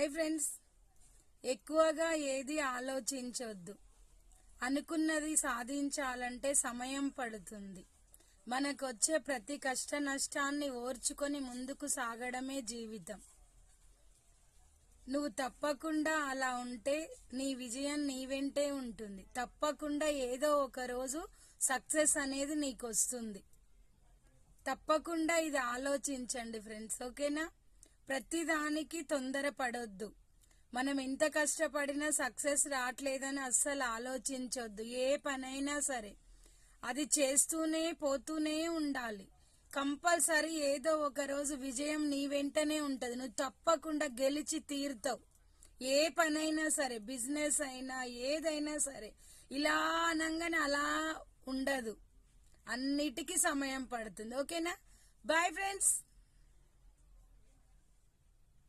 Bye friends. ఎక్కువగా ఏది ఆలోచించొద్దు. అనుకున్నది సాధించాలంటే సమయం పడుతుంది. మనకొచ్చే ప్రతి కష్ట నష్టాన్ని ఓర్చుకొని ముందుకు సాగడమే జీవితం. నువ్వు తప్పకుండా అలా ఉంటే నీ విజయం నీ వెంటే ఉంటుంది. తప్పకుండా ఏదో ఒక రోజు సక్సెస్ అనేది నీకు వస్తుంది. తప్పకుండా ఇది ఆలోచించండి ఫ్రెండ్స్, ఓకేనా? ప్రతిదానికి తొందరపడొద్దు. మనం ఎంత కష్టపడినా సక్సెస్ రావట్లేదని అస్సలు ఆలోచించొద్దు. ఏ పనైనా సరే అది చేస్తూనే పోతూనే ఉండాలి. కంపల్సరీ ఏదో ఒక రోజు విజయం నీ వెంటనే ఉంటది. నువ్వు తప్పకుండా గెలిచి తీరుతావు. ఏ పనైనా సరే, బిజినెస్ అయినా ఏదైనా సరే, ఇలా అనగానే అలా ఉండదు. అన్నిటికీ సమయం పడుతుంది, ఓకేనా? Bye friends.